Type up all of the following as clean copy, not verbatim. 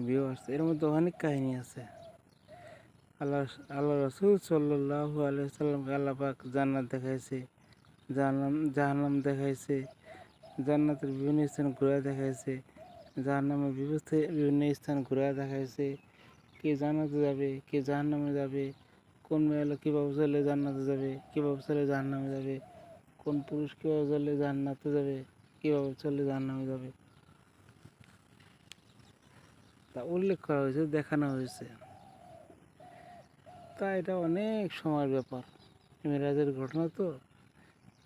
Viewers, এর মধ্যে অনেক কাহিনী আছে। আল্লাহ আল্লাহ রসুল সাল্লাল্লাহু আলাইহি সাল্লামকে আল্লাহ পাক জান্নাত দেখাইছে, জাহান্নাম দেখাইছে, জান্নাতের বিভিন্ন স্থান ঘুরে দেখাইছে, জাহান্নামের বিভিন্ন স্থান ঘুরে দেখাইছে। কে জান্নাতে যাবে, কে জাহান্নামে যাবে, কোন মেয়ে কীভাবে চলে জান্নাতে যাবে, কীভাবে চলে জাহান্নামে যাবে, কোন পুরুষ কীভাবে চলে জান্নাতে যাবে, কীভাবে চলে জাহান্নামে যাবে, তা উল্লেখ করা হয়েছে, দেখানো হয়েছে। তা এটা অনেক সময়ের ব্যাপার। মেরাজের ঘটনা তো,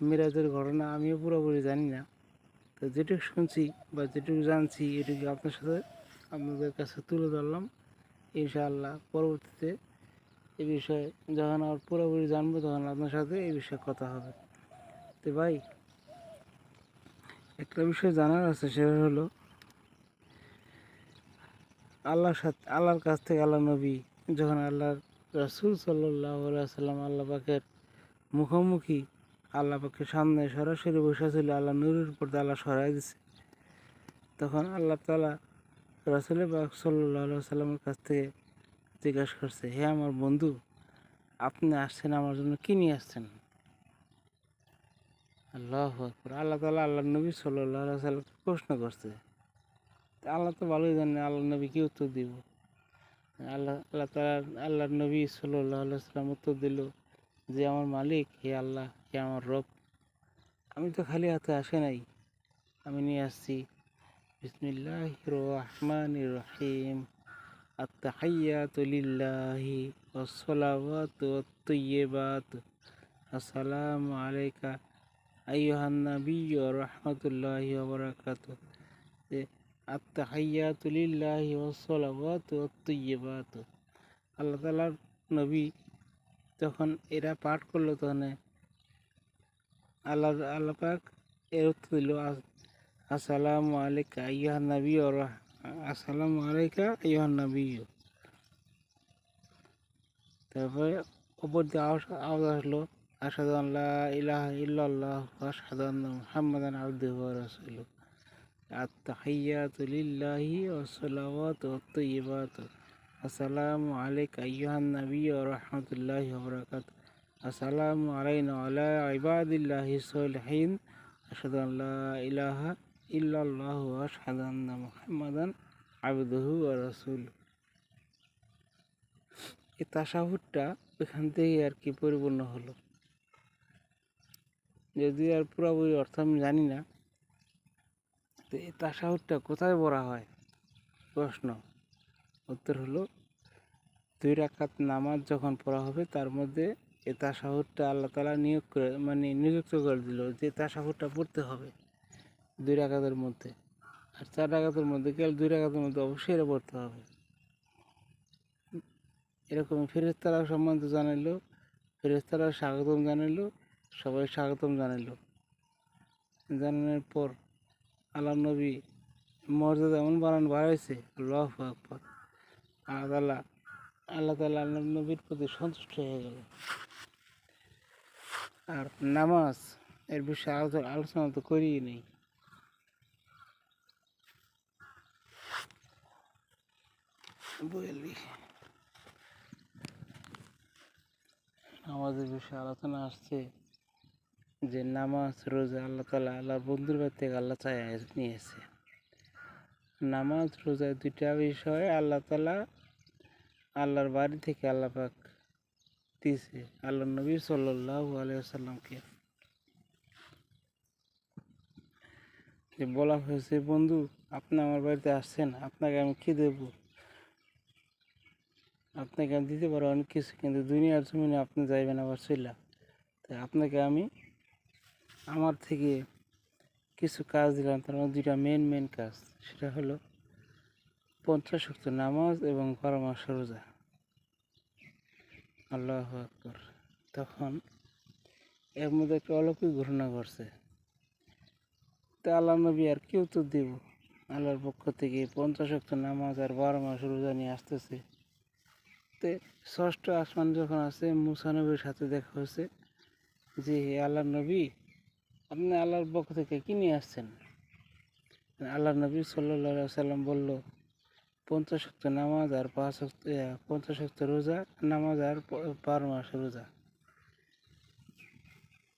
মেরাজের ঘটনা আমিও পুরোপুরি জানি না। তো যেটুকু শুনছি বা যেটুকু জানছি এটুকু আপনাদের কাছে তুলে ধরলাম। ইনশাআল্লাহ পরবর্তীতে এই বিষয়ে যখন আর পুরোপুরি জানবো তখন আপনার সাথে এই বিষয়ে কথা হবে। তো ভাই, একটা বিষয় জানার আছে, সেটা হলো আল্লাহর কাছ থেকে আল্লাহ নবী যখন আল্লাহর রাসূল সাল্লাল্লাহু আলাইহি সাল্লাম আল্লাহ পাকের মুখোমুখি, আল্লাহ পাকের সামনে সরাসরি বসে ছিল, আল্লাহ নূরের উপর আল্লাহ সরাই দিছে, তখন আল্লাহ তাআলা রাসূল পাক সাল্লাল্লাহু আলাইহি সাল্লামের কাছ থেকে জিজ্ঞাসা করছে, হে আমার বন্ধু, আপনি আসছেন আমার জন্য কী নিয়ে আসছেন? আল্লাহু আকবার। আল্লাহ তাআলা আল্লাহ নবী সাল্লাল্লাহু আলাইহি সাল্লামকে প্রশ্ন করছে। আল্লাহ তো ভালোই জানে আল্লাহ নবী কী উত্তর দিব। আল্লাহ তাআলা আল্লাহর নবী সাল্লাল্লাহু আলাইহি সাল্লাম উত্তর দিল যে, আমার মালিক, হে আল্লাহ, হে আমার রব, আমি তো খালি হাতে আসে নাই, আমি নিয়ে আসছি বিসমিল্লাহির রহমানির রহিম, আত-তাহিয়াতু লিল্লাহি ওয়াস-সালাওয়াতু ওয়াত-তাইয়্যিবাতু, আসসালামু আলাইকা আইয়ুহান নাবিয়্যু ওয়া রাহমাতুল্লাহি ওয়া বারাকাতুহু। আত-তাহিয়াতু লিল্লাহি ওয়াস-সালাওয়াতু ওয়াত-তাইয়্যিবাতু। আল্লাহ তাআলার নবী যখন এরা পাঠ করলো, তখন আল্লাহ পাক এর উত্তর দিল, আসসালামু আলাইকা আইয়ুহান নাবিয়্যু আসসালামু আলাইকা আইয়ুহান নাবিয়্যু। তারপরে ওপর দিয়ে আওয়াজ আসলো, আশহাদু আন লা ইলাহা ইল্লাল্লাহ ওয়া আশহাদু আন্না মুহাম্মাদান আবদুহু ওয়া রাসূলুহু। আত-তাহিয়াতু লিল্লাহি ওয়াস-সালাওয়াতু ওয়াত-তাইয়্যিবাতু, আসসালামু আলাইকা আইয়ুহান নাবিয়্যু ওয়া রাহমাতুল্লাহি ওয়া বারাকাতুহু, আসসালামু আলাইনা ওয়া আলা ইবাদিল্লাহিস সালিহিন, আশহাদু আন লা ইলাহা ইল্লাল্লাহ ওয়া আশহাদু আন্না মুহাম্মাদান আবদুহু ওয়া রাসূলুহু। এই তাশাহুদটা এখান থেকেই আর কি পরিপূর্ণ হলো। যদি আর পুরোপুরি অর্থ আমি জানি না, তো এই তাশাহুদটা কোথায় পড়া হয়? প্রশ্ন। উত্তর হলো, 2 রাকাত নামাজ যখন পড়া হবে তার মধ্যে এই তাশাহুদটা আল্লাহ তাআলা নিযুক্ত করে দিল যে তাশাহুদটা পড়তে হবে 2 রাকাতের মধ্যে। আর 4 রাকাতের মধ্যে গেলে 2 রাকাতের মধ্যে অবশ্যই এটা পড়তে হবে। এরকম ফেরেশতারা সম্বন্ধে জানাইলো, ফেরেশতারা স্বাগতম জানাইলো, সবাই স্বাগতম জানাইলো। জানানোর পর আল্লাহ নবী মর্যাদা এমন বাড়াইছে, আল্লাহু আকবার। আল্লাহ তাআলা আল্লাহ নবীর প্রতি সন্তুষ্ট হয়ে গেল। আর নামাজ এর বিষয়ে আলোচনা তো করিই নেই। বুঝলি, নামাজের বিষয়ে আলোচনা আসছে যে নামাজ রোজা আল্লাহ তাআলা আল্লাহর বন্ধুর বাড়ি থেকে আল্লাহ চায় নিয়েছে। নামাজ রোজা 2টা বিষয় আল্লাহ তাআলা আল্লাহর বাড়ি থেকে আল্লাহ পাক দিয়েছে আল্লাহ নবী সাল্লাল্লাহু আলাইহি ওয়াসাল্লামকে। যে বলা হয়েছে, বন্ধু, আপনি আমার বাড়িতে আসছেন, আপনাকে আমি কী দেবো? আপনাকে আমি দিতে পারো অনেক কিছু, কিন্তু দুনিয়ার জমিনে আপনি যাইবেন আবার চইলা। তাই আপনাকে আমি আমার থেকে কিছু কাজ দিলাম, তার মধ্যে 2টা মেন কাজ। সেটা হলো 50 ওয়াক্ত নামাজ এবং 12 মাস রোজা। আল্লাহু আকবার। তখন এর মধ্যে একটা অলৌকিক ঘটনা ঘটছে। তা আল্লাহ নবী আর কি উত্তর দিব? আল্লাহর পক্ষ থেকে 50 ওয়াক্ত নামাজ আর 12 মাস রোজা নিয়ে আসতেছে। তে ষষ্ঠ আসমান যখন আছে, মুসা নবীর সাথে দেখা হয়েছে যে, হে আল্লাহর নবী, আপনি আল্লাহর পক্ষ থেকে কী নিয়ে আসছেন? আল্লাহ নবী সাল্লাল্লাহু আলাইহি ওয়াসাল্লাম বলল, 50 ওয়াক্ত নামাজ আর 50 ওয়াক্ত রোজা, নামাজ আর 12 মাস রোজা।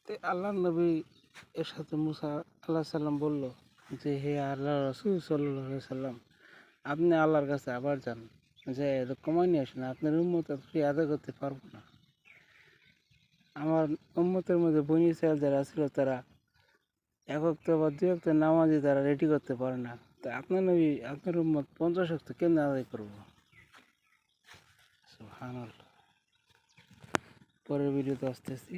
তো আল্লাহ নবী এর সাথে মুসা আল্লাহ সাল্লাম বলল যে, হে আল্লাহ রসুল সাল্লাল্লাহু আলাইহি সাল্লাম, আপনি আল্লাহর কাছে আবার যান, যে কমাই নিয়ে আসেন, আপনার উম্মত আপনি আদায় করতে পারবো না। আমার উম্মতের মধ্যে বনী ইসরাইল যারা ছিল তারা এক ওয়াক্ত বা 2 ওয়াক্ত নামাজই তারা রেডি করতে পারে না, তা আপনার নবী আপনার উম্মত 50 ওয়াক্ত কেন আদায় করবো? সুবহানাল্লাহ। পরের ভিডিওতে আসতেছি।